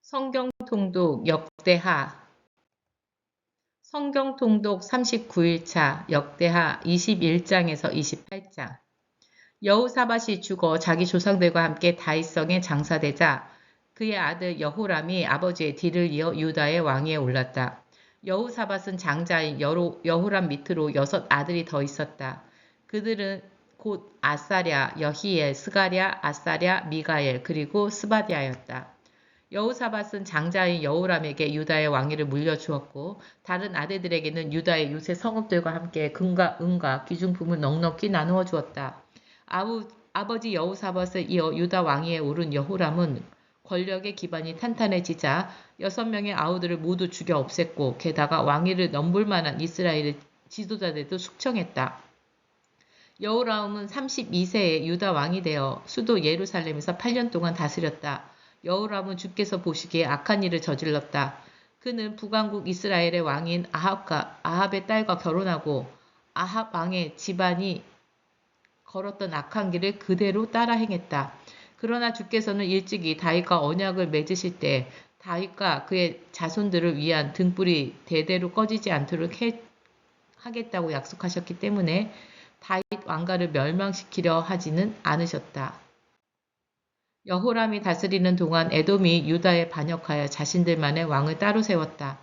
성경 통독 역대하 성경 통독 39일차 역대하 21장에서 28장. 여호사밧이 죽어 자기 조상들과 함께 다윗성에 장사되자 그의 아들 여호람이 아버지의 뒤를 이어 유다의 왕위에 올랐다. 여호사밧은 장자인 여호람 밑으로 6 아들이 더 있었다. 그들은 곧 아사랴, 여히엘, 스가랴, 아사랴, 미가엘 그리고 스바디아였다. 여호사밧은 장자인 여호람에게 유다의 왕위를 물려주었고 다른 아들들에게는 유다의 요새 성읍들과 함께 금과 은과 귀중품을 넉넉히 나누어 주었다. 아버지 여호사밧을 이어 유다 왕위에 오른 여호람은 권력의 기반이 탄탄해지자 6명의 아우들을 모두 죽여 없앴고 게다가 왕위를 넘볼 만한 이스라엘의 지도자들도 숙청했다. 여호람은 32세에 유다 왕이 되어 수도 예루살렘에서 8년 동안 다스렸다. 여호람은 주께서 보시기에 악한 일을 저질렀다. 그는 북왕국 이스라엘의 왕인 아합의 딸과 결혼하고 아합 왕의 집안이 걸었던 악한 길을 그대로 따라 행했다. 그러나 주께서는 일찍이 다윗과 언약을 맺으실 때 다윗과 그의 자손들을 위한 등불이 대대로 꺼지지 않도록 하겠다고 약속하셨기 때문에 다윗 왕가를 멸망시키려 하지는 않으셨다. 여호람이 다스리는 동안 에돔이 유다에 반역하여 자신들만의 왕을 따로 세웠다.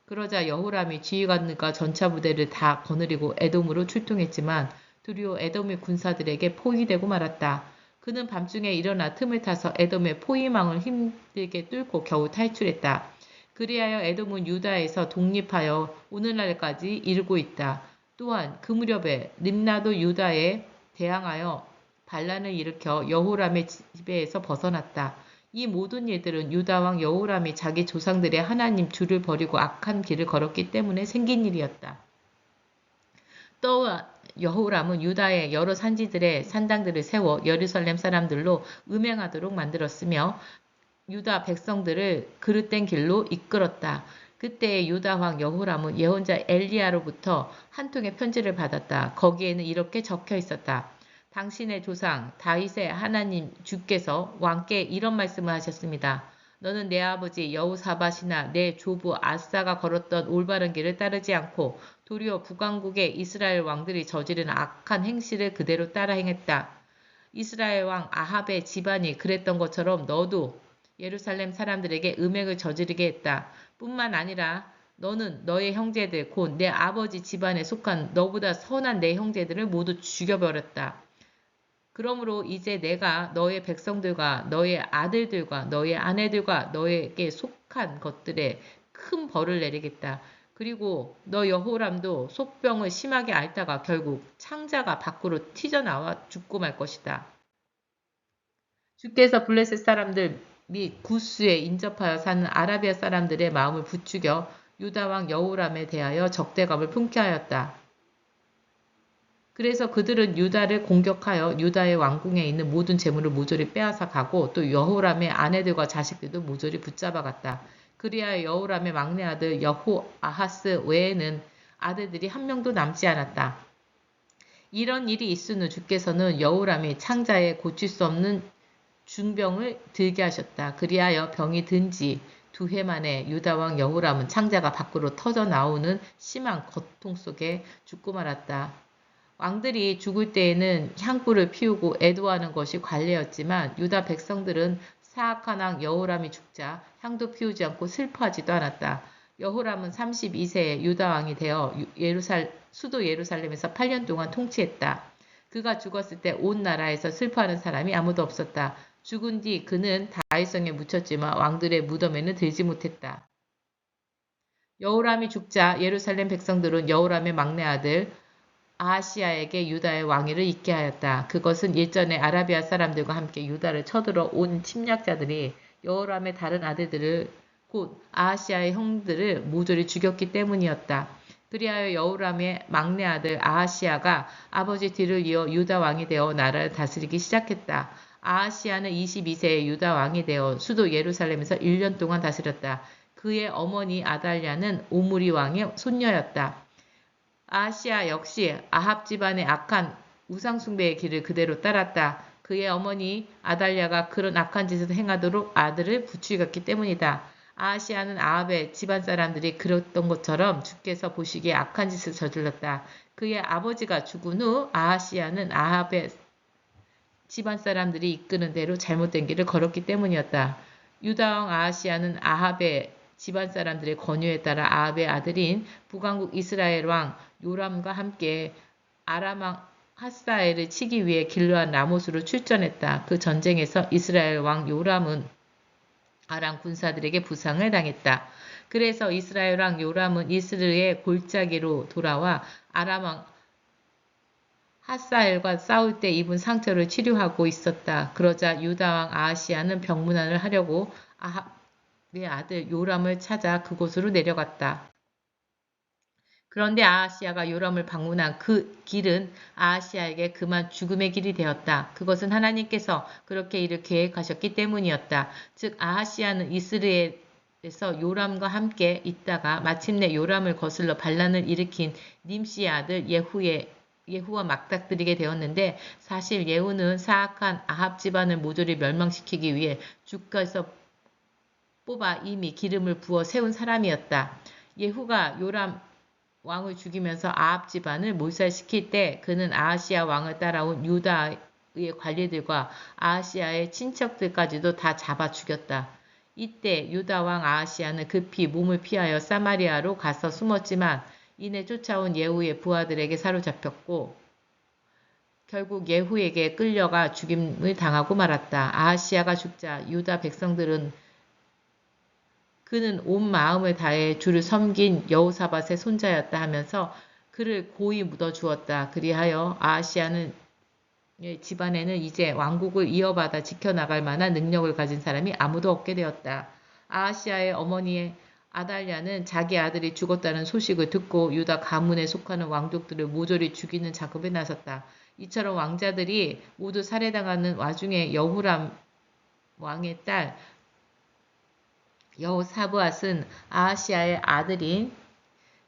그러자 여호람이 지휘관들과 전차 부대를 다 거느리고 에돔으로 출동했지만 두려워 에돔의 군사들에게 포위되고 말았다. 그는 밤중에 일어나 틈을 타서 에돔의 포위망을 힘들게 뚫고 겨우 탈출했다. 그리하여 에돔은 유다에서 독립하여 오늘날까지 이르고 있다. 또한 그 무렵에 림나도 유다에 대항하여 반란을 일으켜 여호람의 지배에서 벗어났다. 이 모든 일들은 유다왕 여호람이 자기 조상들의 하나님 주를 버리고 악한 길을 걸었기 때문에 생긴 일이었다. 또한 여호람은 유다의 여러 산지들의 산당들을 세워 예루살렘 사람들로 음행하도록 만들었으며 유다 백성들을 그릇된 길로 이끌었다. 그때의 유다왕 여호람은 예언자 엘리야로부터 한 통의 편지를 받았다. 거기에는 이렇게 적혀 있었다. 당신의 조상 다윗의 하나님 주께서 왕께 이런 말씀을 하셨습니다. 너는 내 아버지 여호사밧이나 내 조부 아사가 걸었던 올바른 길을 따르지 않고 도리어 북왕국의 이스라엘 왕들이 저지른 악한 행실을 그대로 따라 행했다. 이스라엘 왕 아합의 집안이 그랬던 것처럼 너도 예루살렘 사람들에게 음행을 저지르게 했다. 뿐만 아니라 너는 너의 형제들 곧 내 아버지 집안에 속한 너보다 선한 내 형제들을 모두 죽여버렸다. 그러므로 이제 내가 너의 백성들과 너의 아들들과 너의 아내들과 너에게 속한 것들에 큰 벌을 내리겠다. 그리고 너 여호람도 속병을 심하게 앓다가 결국 창자가 밖으로 튀져나와 죽고 말 것이다. 주께서 블레셋 사람들 및 구스에 인접하여 사는 아라비아 사람들의 마음을 부추겨 유다왕 여호람에 대하여 적대감을 품게 하였다. 그래서 그들은 유다를 공격하여 유다의 왕궁에 있는 모든 재물을 모조리 빼앗아 가고 또 여호람의 아내들과 자식들도 모조리 붙잡아 갔다. 그리하여 여호람의 막내 아들 여호아하스 외에는 아들들이 한 명도 남지 않았다. 이런 일이 있은 후 주께서는 여호람이 창자에 고칠 수 없는 중병을 들게 하셨다. 그리하여 병이 든 지 2해 만에 유다왕 여호람은 창자가 밖으로 터져 나오는 심한 고통 속에 죽고 말았다. 왕들이 죽을 때에는 향불을 피우고 애도하는 것이 관례였지만 유다 백성들은 사악한 왕 여호람이 죽자 향도 피우지 않고 슬퍼하지도 않았다. 여호람은 32세에 유다 왕이 되어 수도 예루살렘에서 8년 동안 통치했다. 그가 죽었을 때 온 나라에서 슬퍼하는 사람이 아무도 없었다. 죽은 뒤 그는 다윗성에 묻혔지만 왕들의 무덤에는 들지 못했다. 여호람이 죽자 예루살렘 백성들은 여호람의 막내 아들 아하시야에게 유다의 왕위를 잇게 하였다. 그것은 일전에 아라비아 사람들과 함께 유다를 쳐들어 온 침략자들이 여호람의 다른 아들들을 곧 아하시야의 형들을 모조리 죽였기 때문이었다. 그리하여 여호람의 막내 아들 아하시야가 아버지 뒤를 이어 유다 왕이 되어 나라를 다스리기 시작했다. 아하시야는 22세에 유다 왕이 되어 수도 예루살렘에서 1년 동안 다스렸다. 그의 어머니 아달랴는 오므리 왕의 손녀였다. 아하시야 역시 아합 집안의 악한 우상숭배의 길을 그대로 따랐다. 그의 어머니 아달랴가 그런 악한 짓을 행하도록 아들을 부추겼기 때문이다. 아하시아는 아합의 집안 사람들이 그랬던 것처럼 주께서 보시기에 악한 짓을 저질렀다. 그의 아버지가 죽은 후 아하시아는 아합의 집안 사람들이 이끄는 대로 잘못된 길을 걸었기 때문이었다. 유다왕 아하시아는 아합의 집안 사람들의 권유에 따라 아합의 아들인 북왕국 이스라엘 왕 요람과 함께 아람 왕 하사엘을 치기 위해 길르앗 라못으로 출전했다. 그 전쟁에서 이스라엘 왕 요람은 아람 군사들에게 부상을 당했다. 그래서 이스라엘 왕 요람은 이스르의 골짜기로 돌아와 아람 왕 하사엘과 싸울 때 입은 상처를 치료하고 있었다. 그러자 유다 왕 아하시아는 병문안을 하려고 아합의 아들 요람을 찾아 그곳으로 내려갔다. 그런데 아하시아가 요람을 방문한 그 길은 아하시아에게 그만 죽음의 길이 되었다. 그것은 하나님께서 그렇게 일을 계획하셨기 때문이었다. 즉 아하시아는 이스라엘에서 요람과 함께 있다가 마침내 요람을 거슬러 반란을 일으킨 님시의 아들 예후와 맞닥뜨리게 되었는데 사실 예후는 사악한 아합 집안을 모조리 멸망시키기 위해 주께서 뽑아 이미 기름을 부어 세운 사람이었다. 예후가 요람 왕을 죽이면서 아합 집안을 몰살시킬 때 그는 아하시아 왕을 따라온 유다의 관리들과 아하시아의 친척들까지도 다 잡아 죽였다. 이때 유다 왕 아하시아는 급히 몸을 피하여 사마리아로 가서 숨었지만 이내 쫓아온 예후의 부하들에게 사로잡혔고 결국 예후에게 끌려가 죽임을 당하고 말았다. 아하시아가 죽자 유다 백성들은 그는 온 마음을 다해 주를 섬긴 여호사밧의 손자였다 하면서 그를 고이 묻어주었다. 그리하여 아하시아는 집안에는 이제 왕국을 이어받아 지켜나갈 만한 능력을 가진 사람이 아무도 없게 되었다. 아하시아의 어머니의 아달랴는 자기 아들이 죽었다는 소식을 듣고 유다 가문에 속하는 왕족들을 모조리 죽이는 작업에 나섰다. 이처럼 왕자들이 모두 살해당하는 와중에 여후람 왕의 딸 여호사밧은 아하시아의 아들인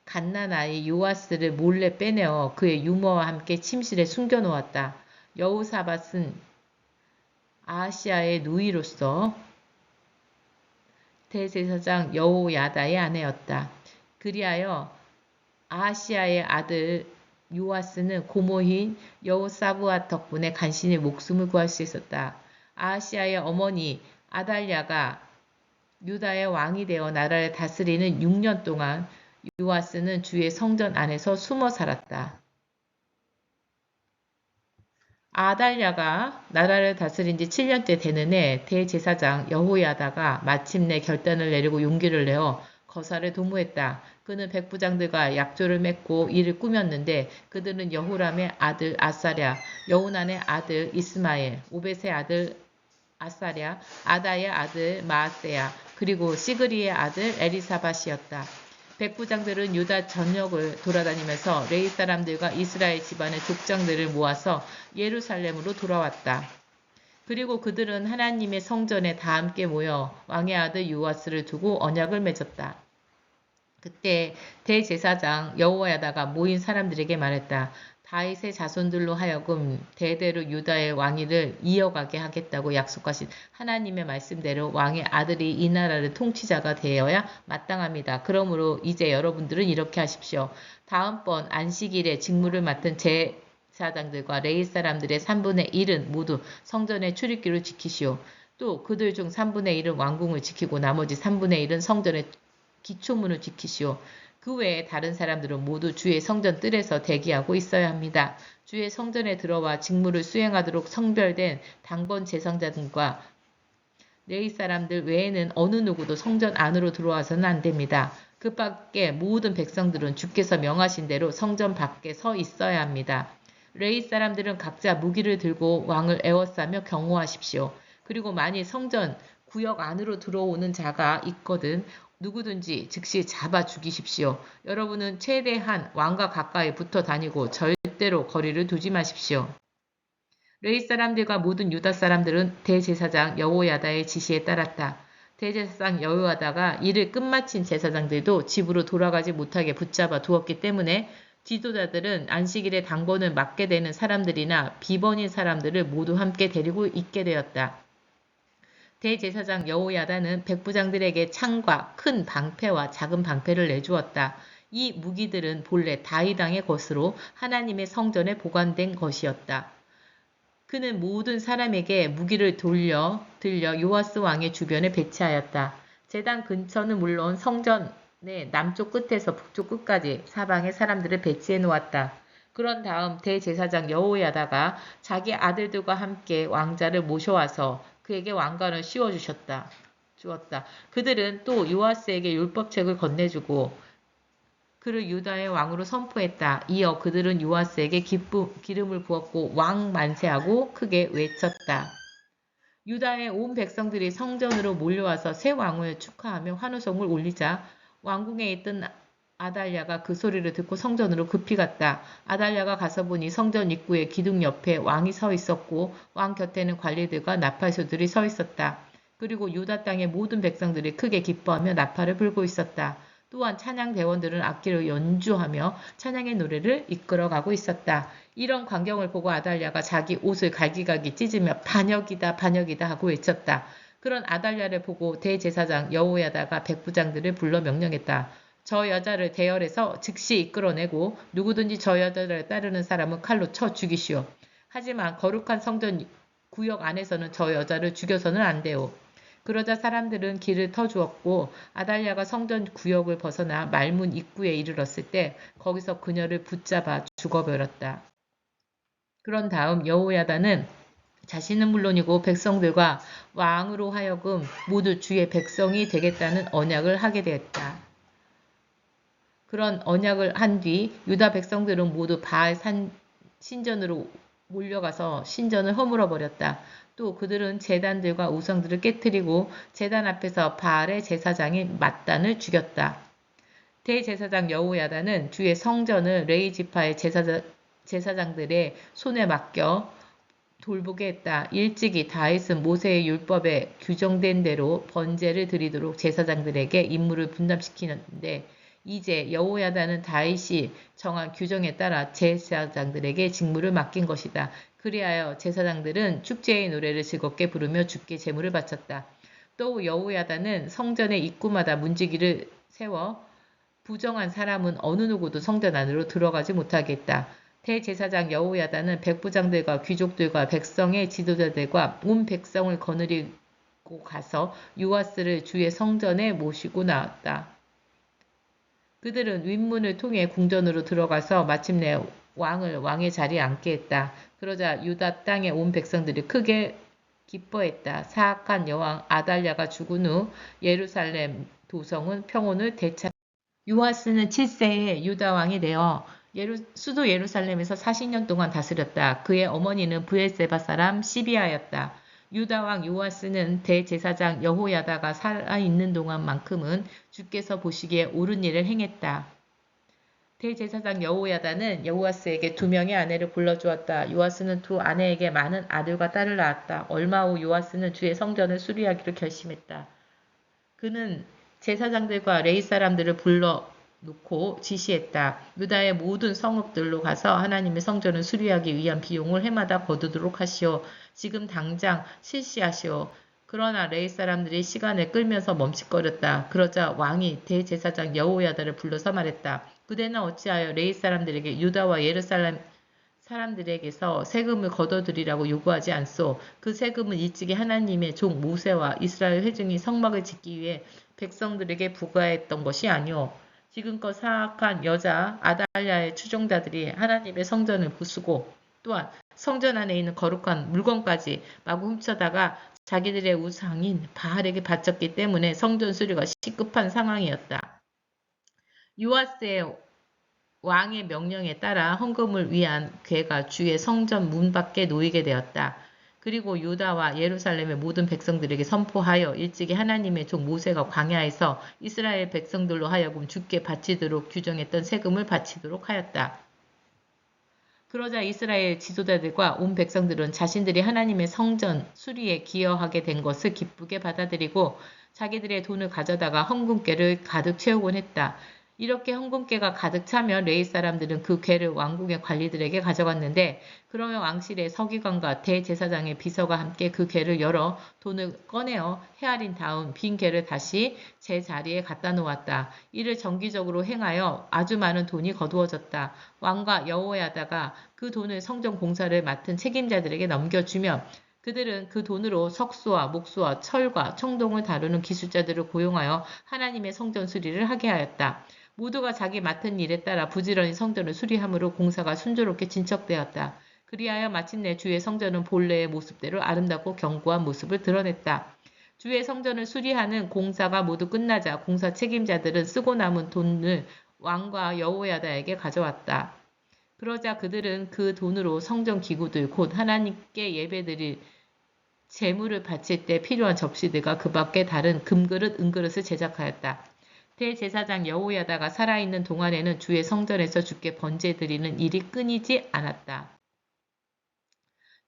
갓난아이 요아스를 몰래 빼내어 그의 유모와 함께 침실에 숨겨놓았다. 여호사밧은 아하시아의 누이로서 대제사장 여호야다의 아내였다. 그리하여 아하시아의 아들 요아스는 고모인 여호사밧 덕분에 간신히 목숨을 구할 수 있었다. 아하시아의 어머니 아달랴가 유다의 왕이 되어 나라를 다스리는 6년 동안 요아스는 주의 성전 안에서 숨어 살았다. 아달랴가 나라를 다스린 지 7년째 되는 해 대제사장 여호야다가 마침내 결단을 내리고 용기를 내어 거사를 도모했다. 그는 백부장들과 약조를 맺고 이를 꾸몄는데 그들은 여호람의 아들 아사랴, 여호난의 아들 이스마엘, 오벳의 아들 아사랴, 아다의 아들 마아세야, 그리고 시그리의 아들 에리사밧이었다. 백부장들은 유다 전역을 돌아다니면서 레위 사람들과 이스라엘 집안의 족장들을 모아서 예루살렘으로 돌아왔다. 그리고 그들은 하나님의 성전에 다 함께 모여 왕의 아들 요아스를 두고 언약을 맺었다. 그때 대제사장 여호야다가 모인 사람들에게 말했다. 다윗의 자손들로 하여금 대대로 유다의 왕위를 이어가게 하겠다고 약속하신 하나님의 말씀대로 왕의 아들이 이 나라를 통치자가 되어야 마땅합니다. 그러므로 이제 여러분들은 이렇게 하십시오. 다음번 안식일에 직무를 맡은 제사장들과 레위 사람들의 3분의 1은 모두 성전의 출입기를 지키시오. 또 그들 중 3분의 1은 왕궁을 지키고 나머지 3분의 1은 성전의 기초문을 지키시오. 그 외에 다른 사람들은 모두 주의 성전 뜰에서 대기하고 있어야 합니다. 주의 성전에 들어와 직무를 수행하도록 성별된 당번 제사장들과 레위 사람들 외에는 어느 누구도 성전 안으로 들어와서는 안 됩니다. 그 밖에 모든 백성들은 주께서 명하신 대로 성전 밖에 서 있어야 합니다. 레위 사람들은 각자 무기를 들고 왕을 에워싸며 경호하십시오. 그리고 만일 성전 구역 안으로 들어오는 자가 있거든 누구든지 즉시 잡아 죽이십시오. 여러분은 최대한 왕과 가까이 붙어 다니고 절대로 거리를 두지 마십시오. 레위 사람들과 모든 유다 사람들은 대제사장 여호야다의 지시에 따랐다. 대제사장 여호야다가 일을 끝마친 제사장들도 집으로 돌아가지 못하게 붙잡아 두었기 때문에 지도자들은 안식일에 당번을 맡게 되는 사람들이나 비번인 사람들을 모두 함께 데리고 있게 되었다. 대제사장 여호야다는 백부장들에게 창과 큰 방패와 작은 방패를 내주었다. 이 무기들은 본래 다윗 왕의 것으로 하나님의 성전에 보관된 것이었다. 그는 모든 사람에게 무기를 들려 요아스 왕의 주변에 배치하였다. 제단 근처는 물론 성전의 남쪽 끝에서 북쪽 끝까지 사방에 사람들을 배치해 놓았다. 그런 다음 대제사장 여호야다가 자기 아들들과 함께 왕자를 모셔와서 그에게 왕관을 주었다. 그들은 또 요아스에게 율법책을 건네주고 그를 유다의 왕으로 선포했다. 이어 그들은 요아스에게 기름을 부었고 왕 만세하고 크게 외쳤다. 유다의 온 백성들이 성전으로 몰려와서 새 왕을 축하하며 환호성을 올리자 왕궁에 있던 아달랴가 그 소리를 듣고 성전으로 급히 갔다. 아달랴가 가서 보니 성전 입구의 기둥 옆에 왕이 서 있었고 왕 곁에는 관리들과 나팔수들이 서 있었다. 그리고 유다 땅의 모든 백성들이 크게 기뻐하며 나팔을 불고 있었다. 또한 찬양 대원들은 악기를 연주하며 찬양의 노래를 이끌어가고 있었다. 이런 광경을 보고 아달랴가 자기 옷을 갈기갈기 찢으며 반역이다 반역이다 하고 외쳤다. 그런 아달랴를 보고 대제사장 여호야다가 백부장들을 불러 명령했다. 저 여자를 대열에서 즉시 이끌어내고 누구든지 저 여자를 따르는 사람은 칼로 쳐 죽이시오. 하지만 거룩한 성전 구역 안에서는 저 여자를 죽여서는 안 돼요. 그러자 사람들은 길을 터주었고 아달랴가 성전 구역을 벗어나 말문 입구에 이르렀을 때 거기서 그녀를 붙잡아 죽어버렸다. 그런 다음 여호야다는 자신은 물론이고 백성들과 왕으로 하여금 모두 주의 백성이 되겠다는 언약을 하게 되었다. 그런 언약을 한 뒤 유다 백성들은 모두 바알 신전으로 몰려가서 신전을 허물어 버렸다. 또 그들은 제단들과 우상들을 깨뜨리고 제단 앞에서 바알의 제사장인 mat단을 죽였다. 대제사장 여호야다는 주의 성전을 레위 지파의 제사장들의 손에 맡겨 돌보게 했다. 일찍이 다윗은 모세의 율법에 규정된 대로 번제를 드리도록 제사장들에게 임무를 분담시키는데 이제 여호야다는 다윗이 정한 규정에 따라 제사장들에게 직무를 맡긴 것이다. 그리하여 제사장들은 축제의 노래를 즐겁게 부르며 주께 제물을 바쳤다. 또 여호야다는 성전의 입구마다 문지기를 세워 부정한 사람은 어느 누구도 성전 안으로 들어가지 못하게 했다. 대제사장 여호야다는 백부장들과 귀족들과 백성의 지도자들과 온 백성을 거느리고 가서 요아스를 주의 성전에 모시고 나왔다. 그들은 윗문을 통해 궁전으로 들어가서 마침내 왕을 왕의 자리에 앉게 했다. 그러자 유다 땅의 온 백성들이 크게 기뻐했다. 사악한 여왕 아달랴가 죽은 후 예루살렘 도성은 평온을 되찾았다. 요아스는 7세에 유다 왕이 되어 수도 예루살렘에서 40년 동안 다스렸다. 그의 어머니는 브엘세바 사람 시비아였다. 유다 왕 요아스는 대제사장 여호야다가 살아있는 동안만큼은 주께서 보시기에 옳은 일을 행했다. 대제사장 여호야다는 요아스에게 2명의 아내를 불러주었다. 요아스는 2 아내에게 많은 아들과 딸을 낳았다. 얼마 후 요아스는 주의 성전을 수리하기로 결심했다. 그는 제사장들과 레위 사람들을 불러놓고 지시했다. 유다의 모든 성읍들로 가서 하나님의 성전을 수리하기 위한 비용을 해마다 거두도록 하시오. 지금 당장 실시하시오. 그러나 레위 사람들이 시간을 끌면서 멈칫거렸다. 그러자 왕이 대제사장 여호야다를 불러서 말했다. 그대는 어찌하여 레위 사람들에게 유다와 예루살렘 사람들에게서 세금을 거둬들이라고 요구하지 않소. 그 세금은 일찍이 하나님의 종 모세와 이스라엘 회중이 성막을 짓기 위해 백성들에게 부과했던 것이 아니오. 지금껏 사악한 여자 아달랴의 추종자들이 하나님의 성전을 부수고 또한 성전 안에 있는 거룩한 물건까지 마구 훔쳐다가 자기들의 우상인 바알에게 바쳤기 때문에 성전 수리가 시급한 상황이었다. 요아스의 왕의 명령에 따라 헌금을 위한 궤가 주의 성전 문 밖에 놓이게 되었다. 그리고 유다와 예루살렘의 모든 백성들에게 선포하여 일찍이 하나님의 종 모세가 광야에서 이스라엘 백성들로 하여금 주께 바치도록 규정했던 세금을 바치도록 하였다. 그러자 이스라엘 지도자들과 온 백성들은 자신들이 하나님의 성전 수리에 기여하게 된 것을 기쁘게 받아들이고 자기들의 돈을 가져다가 헌금궤를 가득 채우곤 했다. 이렇게 헌금괴가 가득 차면 레위 사람들은 그 괴를 왕궁의 관리들에게 가져갔는데 그러면 왕실의 서기관과 대제사장의 비서가 함께 그 괴를 열어 돈을 꺼내어 헤아린 다음 빈 괴를 다시 제자리에 갖다 놓았다. 이를 정기적으로 행하여 아주 많은 돈이 거두어졌다. 왕과 여호야다가 그 돈을 성전 공사를 맡은 책임자들에게 넘겨주면 그들은 그 돈으로 석수와 목수와 철과 청동을 다루는 기술자들을 고용하여 하나님의 성전 수리를 하게 하였다. 모두가 자기 맡은 일에 따라 부지런히 성전을 수리함으로 공사가 순조롭게 진척되었다. 그리하여 마침내 주의 성전은 본래의 모습대로 아름답고 견고한 모습을 드러냈다. 주의 성전을 수리하는 공사가 모두 끝나자 공사 책임자들은 쓰고 남은 돈을 왕과 여호야다에게 가져왔다. 그러자 그들은 그 돈으로 성전 기구들 곧 하나님께 예배드릴 제물을 바칠 때 필요한 접시들과 그 밖에 다른 금그릇, 은그릇을 제작하였다. 대제사장 여호야다가 살아있는 동안에는 주의 성전에서 주께 번제드리는 일이 끊이지 않았다.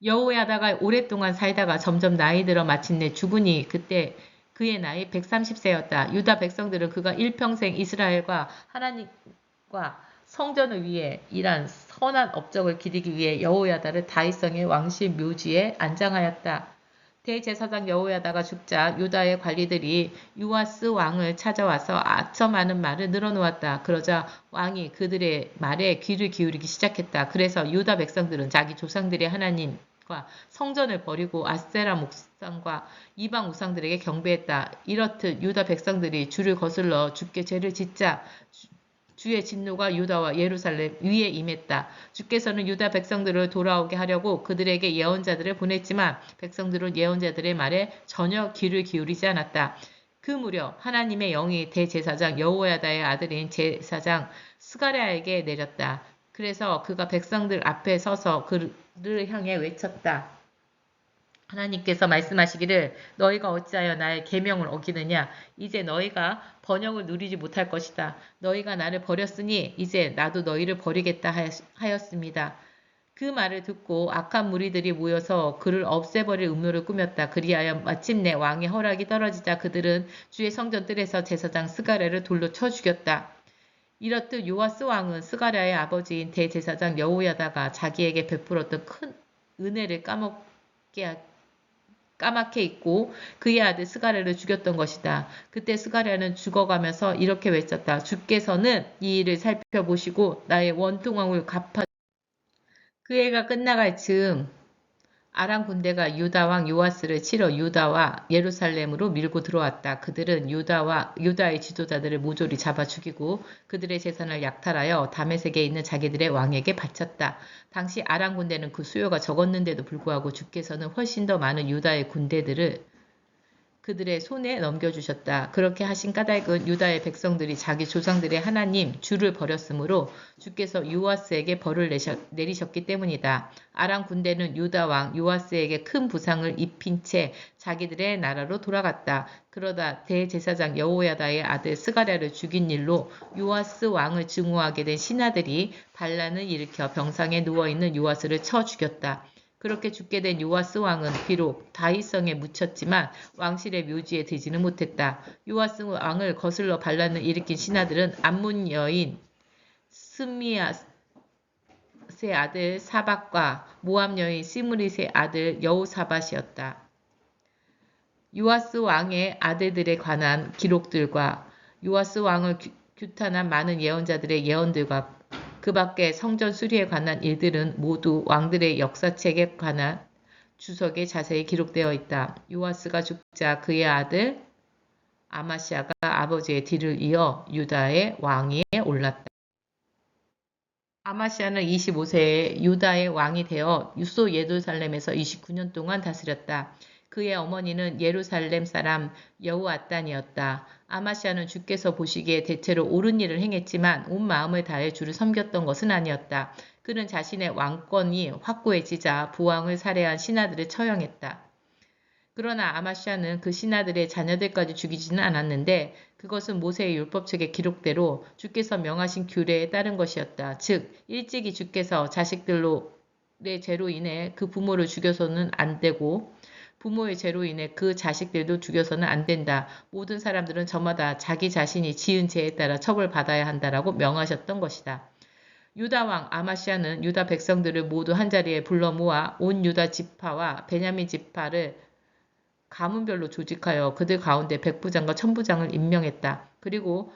여호야다가 오랫동안 살다가 점점 나이 들어 마침내 죽으니 그때 그의 나이 130세였다. 유다 백성들은 그가 일평생 이스라엘과 하나님과 성전을 위해 일한 선한 업적을 기리기 위해 여호야다를 다윗성의 왕실 묘지에 안장하였다. 대제사장 여호야다가 죽자 유다의 관리들이 요아스 왕을 찾아와서 아첨 많은 말을 늘어놓았다. 그러자 왕이 그들의 말에 귀를 기울이기 시작했다. 그래서 유다 백성들은 자기 조상들의 하나님과 성전을 버리고 아세라 목상과 이방 우상들에게 경배했다. 이렇듯 유다 백성들이 주를 거슬러 주께 죄를 짓자 주의 진노가 유다와 예루살렘 위에 임했다. 주께서는 유다 백성들을 돌아오게 하려고 그들에게 예언자들을 보냈지만 백성들은 예언자들의 말에 전혀 귀를 기울이지 않았다. 그 무렵 하나님의 영이 대제사장 여호야다의 아들인 제사장 스가랴에게 내렸다. 그래서 그가 백성들 앞에 서서 그를 향해 외쳤다. 하나님께서 말씀하시기를 너희가 어찌하여 나의 계명을 어기느냐. 이제 너희가 번영을 누리지 못할 것이다. 너희가 나를 버렸으니 이제 나도 너희를 버리겠다 하였습니다. 그 말을 듣고 악한 무리들이 모여서 그를 없애버릴 음모를 꾸몄다. 그리하여 마침내 왕의 허락이 떨어지자 그들은 주의 성전 뜰에서 제사장 스가랴를 돌로 쳐 죽였다. 이렇듯 요아스 왕은 스가랴의 아버지인 대제사장 여호야다가 자기에게 베풀었던 큰 은혜를 까맣게 잊고 그의 아들 스가랴를 죽였던 것이다. 그때 스가랴는 죽어가면서 이렇게 외쳤다. 주께서는 이 일을 살펴보시고 나의 원통함을 갚아. 그 해가 끝나갈 즈음 아람 군대가 유다 왕 요아스를 치러 유다와 예루살렘으로 밀고 들어왔다. 그들은 유다의 지도자들을 모조리 잡아 죽이고 그들의 재산을 약탈하여 다메섹에 있는 자기들의 왕에게 바쳤다. 당시 아람 군대는 그 수요가 적었는데도 불구하고 주께서는 훨씬 더 많은 유다의 군대들을 그들의 손에 넘겨주셨다. 그렇게 하신 까닭은 유다의 백성들이 자기 조상들의 하나님 주를 버렸으므로 주께서 요아스에게 벌을 내리셨기 때문이다. 아람 군대는 유다 왕 요아스에게 큰 부상을 입힌 채 자기들의 나라로 돌아갔다. 그러다 대제사장 여호야다의 아들 스가랴를 죽인 일로 요아스 왕을 증오하게 된 신하들이 반란을 일으켜 병상에 누워있는 요아스를 쳐 죽였다. 그렇게 죽게 된 요아스 왕은 비록 다윗성에 묻혔지만 왕실의 묘지에 들지는 못했다. 요아스 왕을 거슬러 반란을 일으킨 신하들은 암몬 여인 스미앗의 아들 사박과 모압 여인 시므릿의 아들 여호사밧이었다. 요아스 왕의 아들들에 관한 기록들과 요아스 왕을 규탄한 많은 예언자들의 예언들과 그 밖에 성전 수리에 관한 일들은 모두 왕들의 역사책에 관한 주석에 자세히 기록되어 있다. 요아스가 죽자 그의 아들 아마시아가 아버지의 뒤를 이어 유다의 왕위에 올랐다. 아마시아는 25세에 유다의 왕이 되어 유소 예루살렘에서 29년 동안 다스렸다. 그의 어머니는 예루살렘 사람 여호앗단이었다. 아마시아는 주께서 보시기에 대체로 옳은 일을 행했지만 온 마음을 다해 주를 섬겼던 것은 아니었다. 그는 자신의 왕권이 확고해지자 부왕을 살해한 신하들을 처형했다. 그러나 아마시아는 그 신하들의 자녀들까지 죽이지는 않았는데 그것은 모세의 율법책의 기록대로 주께서 명하신 규례에 따른 것이었다. 즉 일찍이 주께서 자식들의 죄로 인해 그 부모를 죽여서는 안 되고 부모의 죄로 인해 그 자식들도 죽여서는 안 된다. 모든 사람들은 저마다 자기 자신이 지은 죄에 따라 처벌받아야 한다라고 명하셨던 것이다. 유다 왕 아마시아는 유다 백성들을 모두 한자리에 불러 모아 온 유다 지파와 베냐민 지파를 가문별로 조직하여 그들 가운데 백부장과 천부장을 임명했다. 그리고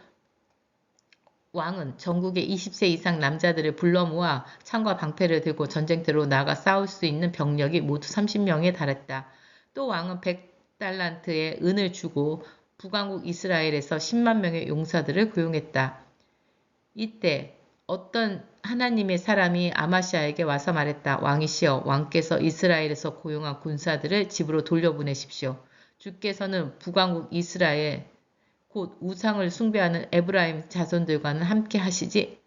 왕은 전국의 20세 이상 남자들을 불러 모아 창과 방패를 들고 전쟁터로 나가 싸울 수 있는 병력이 모두 30명에 달했다. 또 왕은 100달란트의 은을 주고 북왕국 이스라엘에서 10만 명의 용사들을 고용했다. 이때 어떤 하나님의 사람이 아마시아에게 와서 말했다. 왕이시여, 왕께서 이스라엘에서 고용한 군사들을 집으로 돌려보내십시오. 주께서는 북왕국 이스라엘 곧 우상을 숭배하는 에브라임 자손들과는 함께 하시지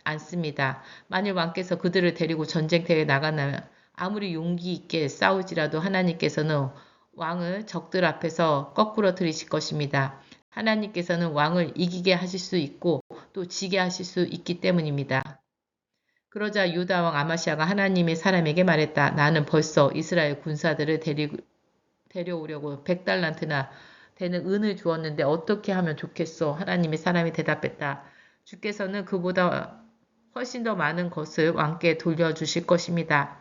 않습니다. 만일 왕께서 그들을 데리고 전쟁터에 나간다면 아무리 용기 있게 싸우지라도 하나님께서는 왕을 적들 앞에서 거꾸로 들이실 것입니다. 하나님께서는 왕을 이기게 하실 수 있고 또 지게 하실 수 있기 때문입니다. 그러자 유다 왕 아마시아가 하나님의 사람에게 말했다. 나는 벌써 이스라엘 군사들을 데려오려고 100달란트나 되는 은을 주었는데 어떻게 하면 좋겠소? 하나님의 사람이 대답했다. 주께서는 그보다 훨씬 더 많은 것을 왕께 돌려주실 것입니다.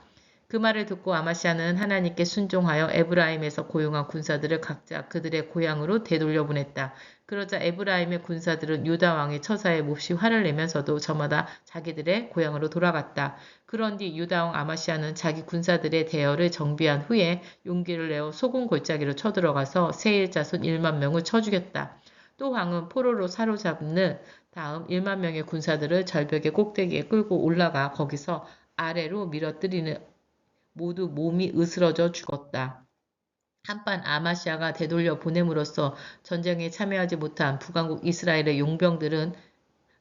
그 말을 듣고 아마시아는 하나님께 순종하여 에브라임에서 고용한 군사들을 각자 그들의 고향으로 되돌려 보냈다. 그러자 에브라임의 군사들은 유다 왕의 처사에 몹시 화를 내면서도 저마다 자기들의 고향으로 돌아갔다. 그런 뒤 유다 왕 아마시아는 자기 군사들의 대열을 정비한 후에 용기를 내어 소금 골짜기로 쳐들어가서 세일 자손 1만 명을 쳐 죽였다. 또 왕은 포로로 사로잡는 다음 1만 명의 군사들을 절벽의 꼭대기에 끌고 올라가 거기서 아래로 밀어뜨리는 모두 몸이 으스러져 죽었다. 한판 아마시아가 되돌려 보냄으로써 전쟁에 참여하지 못한 북왕국 이스라엘의 용병들은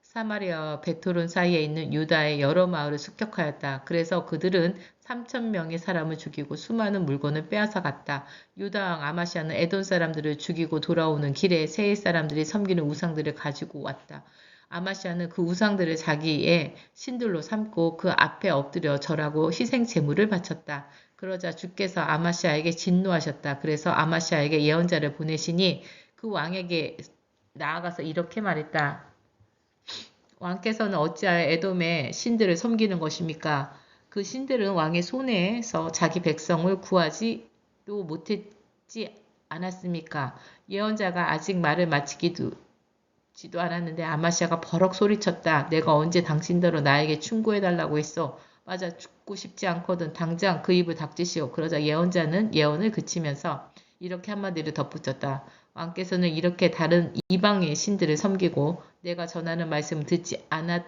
사마리아와 베토른 사이에 있는 유다의 여러 마을을 습격하였다. 그래서 그들은 3,000명의 사람을 죽이고 수많은 물건을 빼앗아 갔다. 유다 왕 아마시아는 에돔 사람들을 죽이고 돌아오는 길에 세일 사람들이 섬기는 우상들을 가지고 왔다. 아마시아는 그 우상들을 자기의 신들로 삼고 그 앞에 엎드려 절하고 희생 제물을 바쳤다. 그러자 주께서 아마시아에게 진노하셨다. 그래서 아마시아에게 예언자를 보내시니 그 왕에게 나아가서 이렇게 말했다. 왕께서는 어찌하여 에돔의 신들을 섬기는 것입니까? 그 신들은 왕의 손에서 자기 백성을 구하지도 못했지 않았습니까? 예언자가 아직 말을 마치지도 않았는데 아마시아가 버럭 소리쳤다. 내가 언제 당신더러 나에게 충고해달라고 했어. 맞아, 죽고 싶지 않거든. 당장 그 입을 닥치시오. 그러자 예언자는 예언을 그치면서 이렇게 한마디를 덧붙였다. 왕께서는 이렇게 다른 이방의 신들을 섬기고 내가 전하는 말씀을 듣지 않았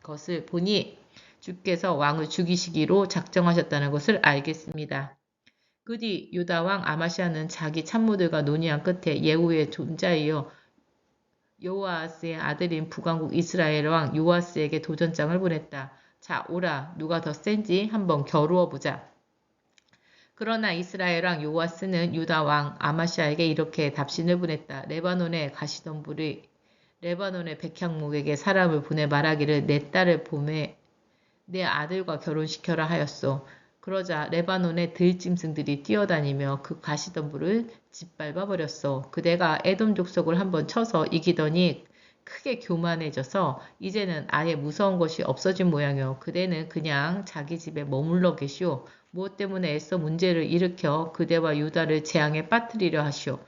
것을 보니 주께서 왕을 죽이시기로 작정하셨다는 것을 알겠습니다. 그 뒤 유다 왕 아마시아는 자기 참모들과 논의한 끝에 예후의 존자이여 여호아스의 아들인 북왕국 이스라엘 왕 요아스에게 도전장을 보냈다. 자, 오라. 누가 더 센지 한번 겨루어 보자. 그러나 이스라엘 왕 요아스는 유다 왕 아마시아에게 이렇게 답신을 보냈다. 레바논의 가시덤불이 레바논의 백향목에게 사람을 보내 말하기를 내 딸을 봄에 내 아들과 결혼시켜라 하였소. 그러자 레바논의 들짐승들이 뛰어다니며 그 가시덤불을 짓밟아 버렸소. 그대가 에돔 족속을 한번 쳐서 이기더니 크게 교만해져서 이제는 아예 무서운 것이 없어진 모양이요. 그대는 그냥 자기 집에 머물러 계시오. 무엇 때문에 애써 문제를 일으켜 그대와 유다를 재앙에 빠뜨리려 하시오.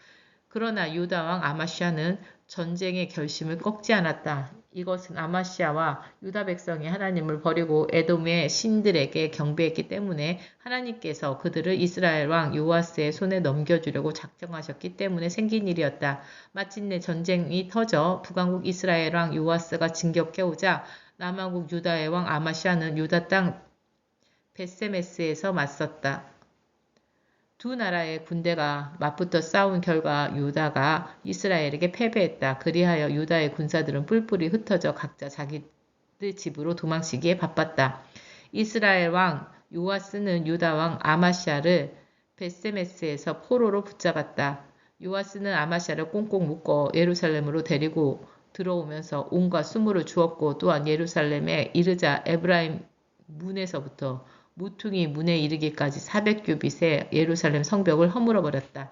그러나 유다 왕 아마시아는 전쟁의 결심을 꺾지 않았다. 이것은 아마시아와 유다 백성이 하나님을 버리고 에돔의 신들에게 경배했기 때문에 하나님께서 그들을 이스라엘 왕 요아스의 손에 넘겨주려고 작정하셨기 때문에 생긴 일이었다. 마침내 전쟁이 터져 북왕국 이스라엘 왕 요아스가 진격해오자 남왕국 유다의 왕 아마시아는 유다 땅 벳세메스에서 맞섰다. 두 나라의 군대가 맞붙어 싸운 결과 유다가 이스라엘에게 패배했다. 그리하여 유다의 군사들은 뿔뿔이 흩어져 각자 자기들 집으로 도망치기에 바빴다. 이스라엘 왕 요아스는 유다 왕 아마시아를 벳세메스에서 포로로 붙잡았다. 요아스는 아마시아를 꽁꽁 묶어 예루살렘으로 데리고 들어오면서 온갖 수모를 주었고 또한 예루살렘에 이르자 에브라임 문에서부터 모퉁이 문에 이르기까지 400규빗의 예루살렘 성벽을 허물어 버렸다.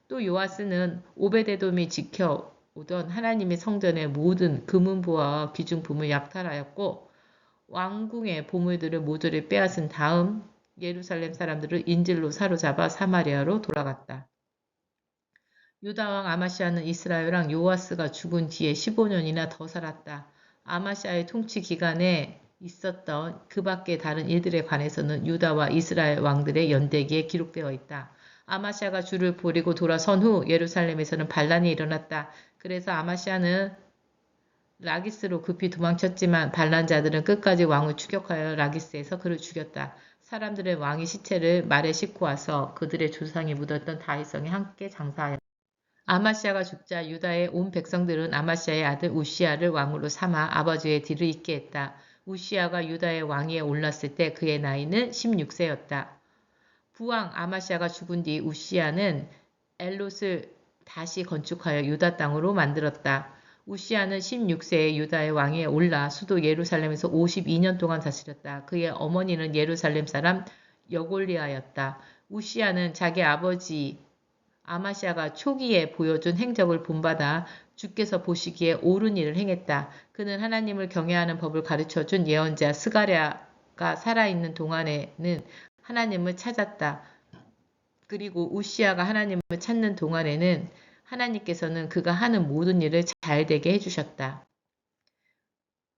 또 요아스는 오베데돔이 지켜오던 하나님의 성전의 모든 금은보화와 귀중품을 약탈하였고 왕궁의 보물들을 모조리 빼앗은 다음 예루살렘 사람들을 인질로 사로잡아 사마리아로 돌아갔다. 유다왕 아마시아는 이스라엘 왕 요아스가 죽은 뒤에 15년이나 더 살았다. 아마시아의 통치 기간에 있었던 그 밖의 다른 일들에 관해서는 유다와 이스라엘 왕들의 연대기에 기록되어 있다. 아마시아가 주를 버리고 돌아선 후 예루살렘에서는 반란이 일어났다. 그래서 아마시아는 라기스로 급히 도망쳤지만 반란자들은 끝까지 왕을 추격하여 라기스에서 그를 죽였다. 사람들은 왕의 시체를 말에 싣고 와서 그들의 조상이 묻었던 다윗성에 함께 장사하였다. 아마시아가 죽자 유다의 온 백성들은 아마시아의 아들 우시아를 왕으로 삼아 아버지의 뒤를 잇게 했다. 우시아가 유다의 왕위에 올랐을 때 그의 나이는 16세였다. 부왕 아마시아가 죽은 뒤 우시아는 엘롯을 다시 건축하여 유다 땅으로 만들었다. 우시아는 16세에 유다의 왕위에 올라 수도 예루살렘에서 52년 동안 다스렸다. 그의 어머니는 예루살렘 사람 여골리아였다. 우시아는 자기 아버지 아마시아가 초기에 보여준 행적을 본받아 주께서 보시기에 옳은 일을 행했다. 그는 하나님을 경외하는 법을 가르쳐준 예언자 스가랴가 살아있는 동안에는 하나님을 찾았다. 그리고 우시아가 하나님을 찾는 동안에는 하나님께서는 그가 하는 모든 일을 잘되게 해주셨다.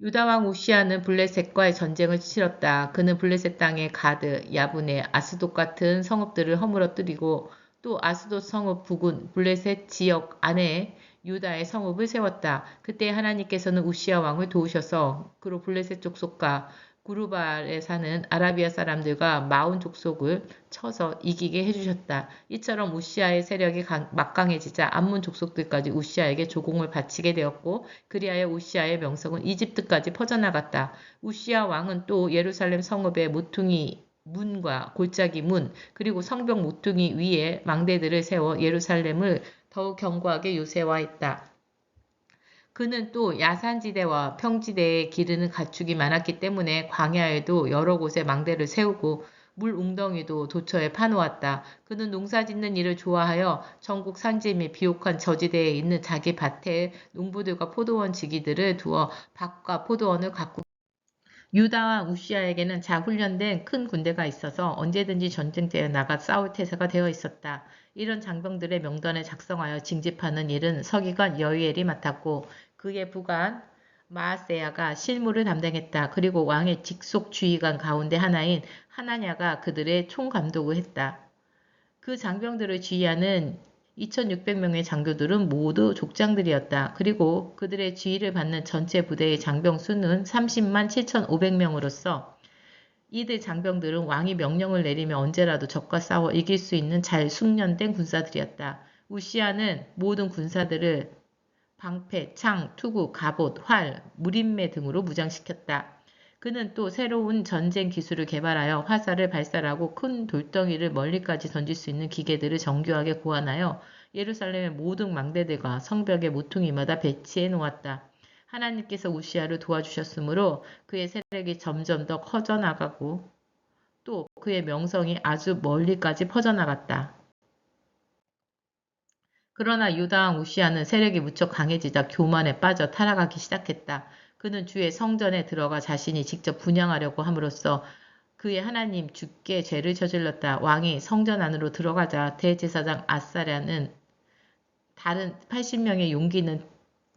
유다왕 우시아는 블레셋과의 전쟁을 치렀다. 그는 블레셋 땅의 가드, 야브네, 아스돗 같은 성읍들을 허물어뜨리고 또 아스돗 성읍 부근 블레셋 지역 안에 유다의 성읍을 세웠다. 그때 하나님께서는 우시아 왕을 도우셔서 그로 블레셋 족속과 구르발에 사는 아라비아 사람들과 마온 족속을 쳐서 이기게 해주셨다. 이처럼 우시아의 세력이 막강해지자 암몬 족속들까지 우시아에게 조공을 바치게 되었고 그리하여 우시아의 명성은 이집트까지 퍼져나갔다. 우시아 왕은 또 예루살렘 성읍의 모퉁이 문과 골짜기 문 그리고 성벽 모퉁이 위에 망대들을 세워 예루살렘을 더욱 견고하게 요새화했다. 그는 또 야산지대와 평지대에 기르는 가축이 많았기 때문에 광야에도 여러 곳에 망대를 세우고 물 웅덩이도 도처에 파놓았다. 그는 농사짓는 일을 좋아하여 전국 산지 및 비옥한 저지대에 있는 자기 밭에 농부들과 포도원 지기들을 두어 밭과 포도원을 가꾸고 유다와 우시아에게는 잘 훈련된 큰 군대가 있어서 언제든지 전쟁터에 나가 싸울 태세가 되어 있었다. 이런 장병들의 명단을 작성하여 징집하는 일은 서기관 여이엘이 맡았고 그의 부관 마아세야가 실무를 담당했다. 그리고 왕의 직속 주의관 가운데 하나인 하나냐가 그들의 총감독을 했다. 그 장병들을 지휘하는 2600명의 장교들은 모두 족장들이었다. 그리고 그들의 지휘를 받는 전체 부대의 장병 수는 30만 7500명으로서 이들 장병들은 왕이 명령을 내리면 언제라도 적과 싸워 이길 수 있는 잘 숙련된 군사들이었다. 우시아는 모든 군사들을 방패, 창, 투구, 갑옷, 활, 무림매 등으로 무장시켰다. 그는 또 새로운 전쟁 기술을 개발하여 화살을 발사하고 큰 돌덩이를 멀리까지 던질 수 있는 기계들을 정교하게 고안하여 예루살렘의 모든 망대들과 성벽의 모퉁이마다 배치해 놓았다. 하나님께서 우시아를 도와주셨으므로 그의 세력이 점점 더 커져나가고 또 그의 명성이 아주 멀리까지 퍼져나갔다. 그러나 유다왕 우시아는 세력이 무척 강해지자 교만에 빠져 타락하기 시작했다. 그는 주의 성전에 들어가 자신이 직접 분향하려고 함으로써 그의 하나님 주께 죄를 저질렀다. 왕이 성전 안으로 들어가자 대제사장 아사랴는 다른 80명의 용기 있는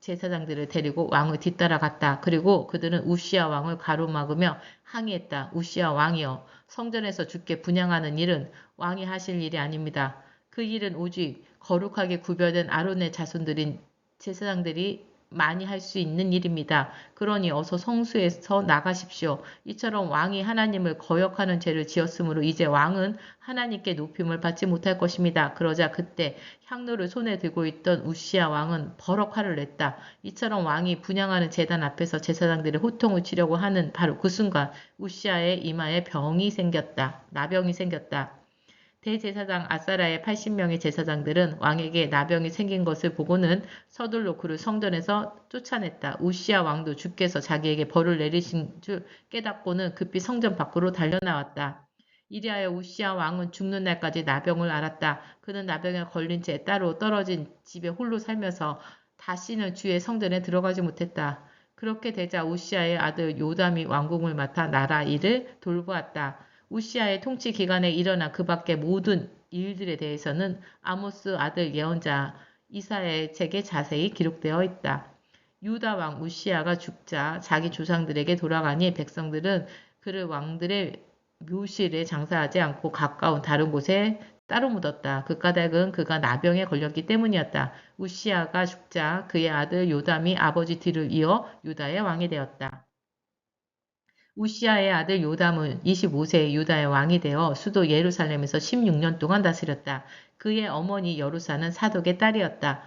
제사장들을 데리고 왕을 뒤따라갔다. 그리고 그들은 우시아 왕을 가로막으며 항의했다. 우시아 왕이여, 성전에서 주께 분향하는 일은 왕이 하실 일이 아닙니다. 그 일은 오직 거룩하게 구별된 아론의 자손들인 제사장들이 많이 할 수 있는 일입니다. 그러니 어서 성수에서 나가십시오. 이처럼 왕이 하나님을 거역하는 죄를 지었으므로 이제 왕은 하나님께 높임을 받지 못할 것입니다. 그러자 그때 향로를 손에 들고 있던 우시아 왕은 버럭 화를 냈다. 이처럼 왕이 분향하는 제단 앞에서 제사장들의 호통을 치려고 하는 바로 그 순간 우시아의 이마에 병이 생겼다. 나병이 생겼다. 대제사장 아사랴의 80명의 제사장들은 왕에게 나병이 생긴 것을 보고는 서둘러 그를 성전에서 쫓아냈다. 우시아 왕도 주께서 자기에게 벌을 내리신 줄 깨닫고는 급히 성전 밖으로 달려나왔다. 이리하여 우시야 왕은 죽는 날까지 나병을 앓았다. 그는 나병에 걸린 채 따로 떨어진 집에 홀로 살면서 다시는 주의 성전에 들어가지 못했다. 그렇게 되자 우시야의 아들 요담이 왕궁을 맡아 나라 일을 돌보았다. 우시야의 통치 기간에 일어난 그 밖의 모든 일들에 대해서는 아모스 아들 예언자 이사야의 책에 자세히 기록되어 있다. 유다 왕 우시야가 죽자 자기 조상들에게 돌아가니 백성들은 그를 왕들의 묘실에 장사하지 않고 가까운 다른 곳에 따로 묻었다. 그 까닭은 그가 나병에 걸렸기 때문이었다. 우시야가 죽자 그의 아들 요담이 아버지 뒤를 이어 유다의 왕이 되었다. 우시야의 아들 요담은 25세에 유다의 왕이 되어 수도 예루살렘에서 16년 동안 다스렸다. 그의 어머니 여루사는 사독의 딸이었다.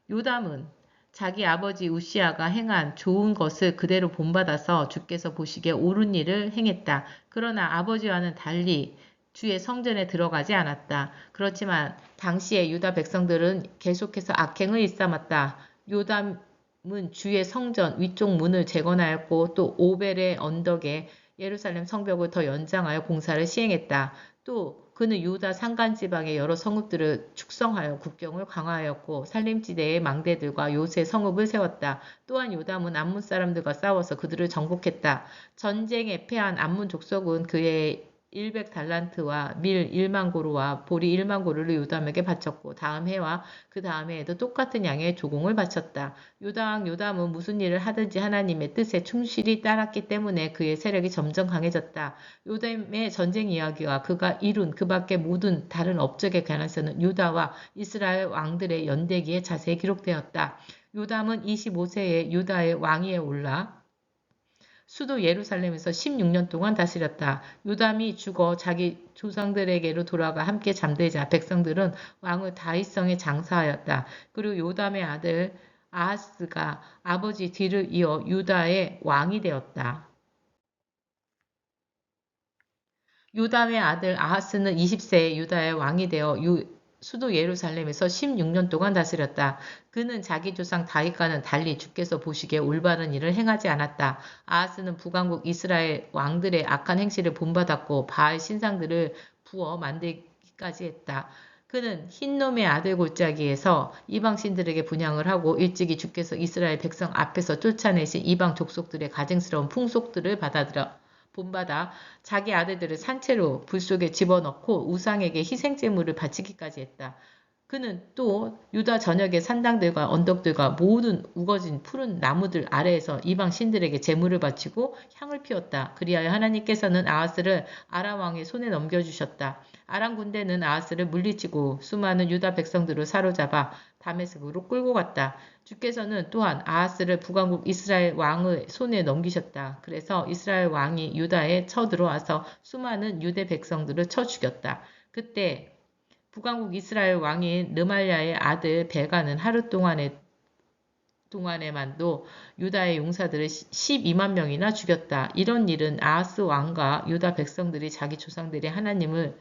요담은 자기 아버지 우시야가 행한 좋은 것을 그대로 본받아서 주께서 보시기에 옳은 일을 행했다. 그러나 아버지와는 달리 주의 성전에 들어가지 않았다. 그렇지만 당시의 유다 백성들은 계속해서 악행을 일삼았다. 요담은 주의 성전 위쪽 문을 재건하였고 또 오벨의 언덕에 예루살렘 성벽을 더 연장하여 공사를 시행했다. 또 그는 유다 산간 지방의 여러 성읍들을 축성하여 국경을 강화하였고 산림지대의 망대들과 요새 성읍을 세웠다. 또한 요담은 암몬 사람들과 싸워서 그들을 정복했다. 전쟁에 패한 암몬 족속은 그의 100달란트와 밀 1만 고루와 보리 1만 고루를 요담에게 바쳤고 다음 해와 그 다음 해에도 똑같은 양의 조공을 바쳤다. 요담은 무슨 일을 하든지 하나님의 뜻에 충실히 따랐기 때문에 그의 세력이 점점 강해졌다. 요담의 전쟁 이야기와 그가 이룬 그 밖의 모든 다른 업적에 관해서는 유다와 이스라엘 왕들의 연대기에 자세히 기록되었다. 요담은 25세에 유다의 왕위에 올라 수도 예루살렘에서 16년 동안 다스렸다. 요담이 죽어 자기 조상들에게로 돌아가 함께 잠들자 백성들은 왕을 다윗성에 장사하였다. 그리고 요담의 아들 아하스가 아버지 뒤를 이어 유다의 왕이 되었다. 요담의 아들 아하스는 20세에 유다의 왕이 되어 수도 예루살렘에서 16년 동안 다스렸다. 그는 자기 조상 다윗과는 달리 주께서 보시기에 올바른 일을 행하지 않았다. 아하스는 북왕국 이스라엘 왕들의 악한 행실을 본받았고 바알 신상들을 부어 만들기까지 했다. 그는 흰놈의 아들 골짜기에서 이방 신들에게 분향을 하고 일찍이 주께서 이스라엘 백성 앞에서 쫓아내신 이방 족속들의 가증스러운 풍속들을 본받아 자기 아들들을 산채로 불 속에 집어넣고 우상에게 희생제물을 바치기까지 했다. 그는 또 유다 전역의 산당들과 언덕들과 모든 우거진 푸른 나무들 아래에서 이방 신들에게 제물을 바치고 향을 피웠다. 그리하여 하나님께서는 아하스를 아람 왕의 손에 넘겨주셨다. 아람 군대는 아하스를 물리치고 수많은 유다 백성들을 사로잡아 다메섹으로 끌고 갔다. 주께서는 또한 아하스를 북왕국 이스라엘 왕의 손에 넘기셨다. 그래서 이스라엘 왕이 유다에 쳐들어와서 수많은 유대 백성들을 쳐 죽였다. 그때 북왕국 이스라엘 왕인 르말야의 아들 베가는 하루 동안에만도 유다의 용사들을 12만 명이나 죽였다. 이런 일은 아하스 왕과 유다 백성들이 자기 조상들의 하나님을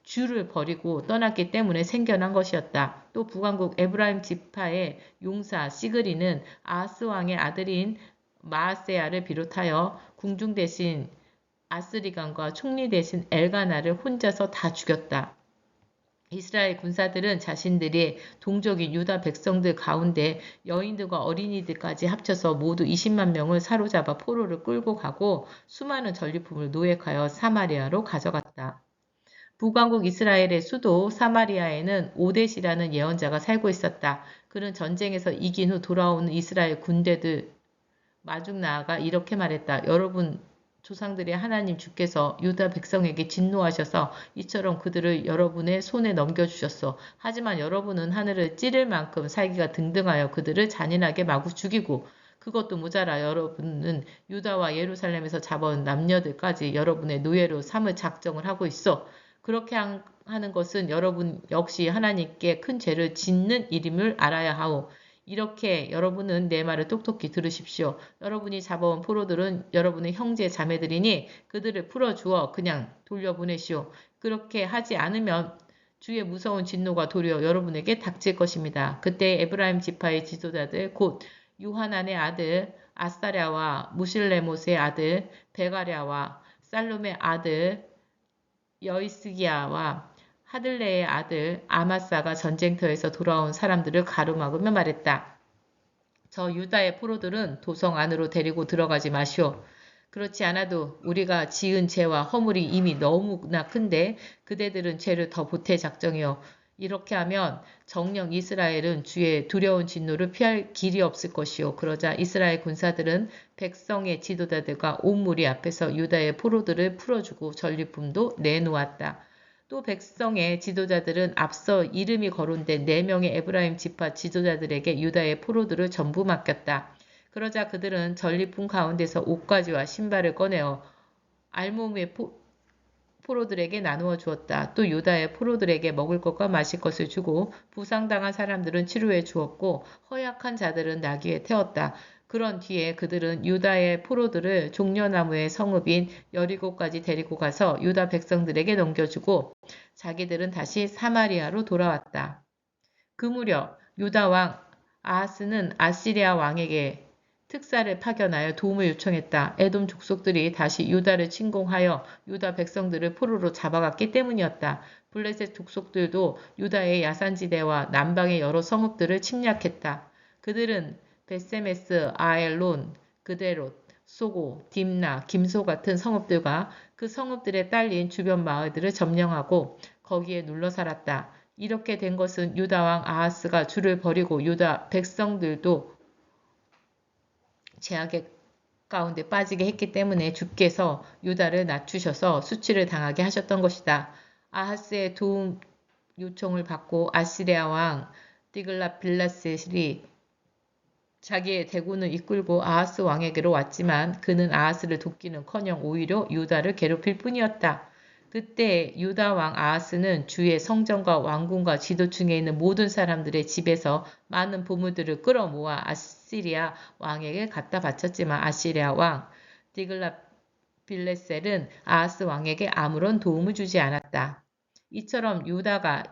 주를 버리고 떠났기 때문에 생겨난 것이었다. 또 북왕국 에브라임 지파의 용사 시그리는 아하스 왕의 아들인 마아세야를 비롯하여 궁중 대신 아스리간과 총리 대신 엘가나를 혼자서 다 죽였다. 이스라엘 군사들은 자신들의 동족인 유다 백성들 가운데 여인들과 어린이들까지 합쳐서 모두 20만 명을 사로잡아 포로를 끌고 가고 수많은 전리품을 노획하여 사마리아로 가져갔다. 북왕국 이스라엘의 수도 사마리아에는 오뎃이라는 예언자가 살고 있었다. 그는 전쟁에서 이긴 후 돌아오는 이스라엘 군대들 마중 나아가 이렇게 말했다. 여러분 조상들의 하나님 주께서 유다 백성에게 진노하셔서 이처럼 그들을 여러분의 손에 넘겨주셨소. 하지만 여러분은 하늘을 찌를 만큼 살기가 등등하여 그들을 잔인하게 마구 죽이고 그것도 모자라 여러분은 유다와 예루살렘에서 잡아온 남녀들까지 여러분의 노예로 삼을 작정을 하고 있어. 그렇게 하는 것은 여러분 역시 하나님께 큰 죄를 짓는 일임을 알아야 하오. 이렇게 여러분은 내 말을 똑똑히 들으십시오. 여러분이 잡아온 포로들은 여러분의 형제 자매들이니 그들을 풀어주어 그냥 돌려보내시오. 그렇게 하지 않으면 주의 무서운 진노가 도리어 여러분에게 닥칠 것입니다. 그때 에브라임 지파의 지도자들 곧 유하난의 아들 아사랴와 무실레못의 아들 베가랴와 살룸의 아들 여이스기야와 하들레의 아들 아마사가 전쟁터에서 돌아온 사람들을 가로막으며 말했다. 저 유다의 포로들은 도성 안으로 데리고 들어가지 마시오. 그렇지 않아도 우리가 지은 죄와 허물이 이미 너무나 큰데 그대들은 죄를 더 보탤 작정이요. 이렇게 하면 정녕 이스라엘은 주의 두려운 진노를 피할 길이 없을 것이요. 그러자 이스라엘 군사들은 백성의 지도자들과 온 무리 앞에서 유다의 포로들을 풀어주고 전리품도 내놓았다. 또 백성의 지도자들은 앞서 이름이 거론된 4명의 에브라임 지파 지도자들에게 유다의 포로들을 전부 맡겼다. 그러자 그들은 전리품 가운데서 옷가지와 신발을 꺼내어 알몸의 포로들에게 나누어 주었다. 또 유다의 포로들에게 먹을 것과 마실 것을 주고 부상당한 사람들은 치료해 주었고 허약한 자들은 나귀에 태웠다. 그런 뒤에 그들은 유다의 포로들을 종려나무의 성읍인 여리고까지 데리고 가서 유다 백성들에게 넘겨주고 자기들은 다시 사마리아로 돌아왔다. 그 무렵 유다 왕 아하스는 아시리아 왕에게 특사를 파견하여 도움을 요청했다. 에돔 족속들이 다시 유다를 침공하여 유다 백성들을 포로로 잡아갔기 때문이었다. 블레셋 족속들도 유다의 야산지대와 남방의 여러 성읍들을 침략했다. 그들은 베세메스, 아엘론, 그데롯, 소고, 딥나, 김소 같은 성읍들과 그 성읍들에 딸린 주변 마을들을 점령하고 거기에 눌러 살았다. 이렇게 된 것은 유다 왕 아하스가 주를 버리고 유다 백성들도 죄악의 가운데 빠지게 했기 때문에 주께서 유다를 낮추셔서 수치를 당하게 하셨던 것이다. 아하스의 도움 요청을 받고 아시리아 왕 디글랏빌라셀이 자기의 대군을 이끌고 아하스 왕에게로 왔지만 그는 아하스를 돕기는커녕 오히려 유다를 괴롭힐 뿐이었다. 그때 유다 왕 아하스는 주의 성전과 왕궁과 지도층에 있는 모든 사람들의 집에서 많은 보물들을 끌어모아 아시리아 왕에게 갖다 바쳤지만 아시리아 왕 디글랏빌레셀은 아하스 왕에게 아무런 도움을 주지 않았다. 이처럼 유다가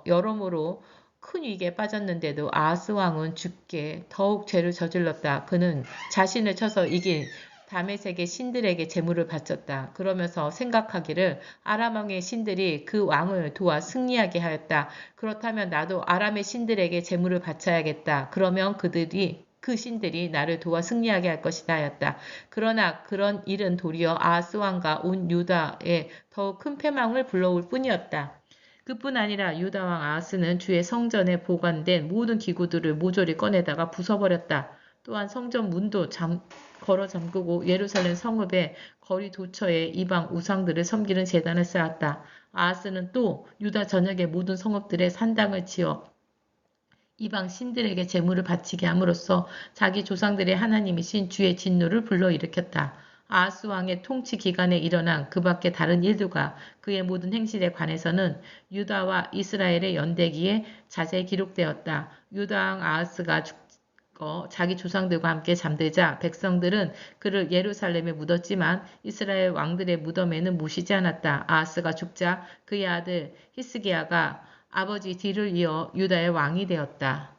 여러모로 큰 위기에 빠졌는데도 아하스 왕은 주께 더욱 죄를 저질렀다. 그는 자신을 쳐서 이긴 다메섹의 신들에게 제물을 바쳤다. 그러면서 생각하기를 아람 왕의 신들이 그 왕을 도와 승리하게 하였다. 그렇다면 나도 아람의 신들에게 제물을 바쳐야겠다. 그러면 그 신들이 나를 도와 승리하게 할 것이다 하였다. 그러나 그런 일은 도리어 아하스 왕과 온 유다에 더욱 큰 패망을 불러올 뿐이었다. 그뿐 아니라 유다 왕 아하스는 주의 성전에 보관된 모든 기구들을 모조리 꺼내다가 부숴버렸다. 또한 성전 문도 걸어 잠그고 예루살렘 성읍의 거리 도처에 이방 우상들을 섬기는 제단을 쌓았다. 아하스는 또 유다 전역의 모든 성읍들에 산당을 지어 이방 신들에게 제물을 바치게 함으로써 자기 조상들의 하나님이신 주의 진노를 불러일으켰다. 아하스 왕의 통치 기간에 일어난 그 밖의 다른 일들과 그의 모든 행실에 관해서는 유다와 이스라엘의 연대기에 자세히 기록되었다. 유다 왕 아하스가 자기 조상들과 함께 잠들자 백성들은 그를 예루살렘에 묻었지만 이스라엘 왕들의 무덤에는 모시지 않았다. 아하스가 죽자 그의 아들 히스기야가 아버지 뒤를 이어 유다의 왕이 되었다.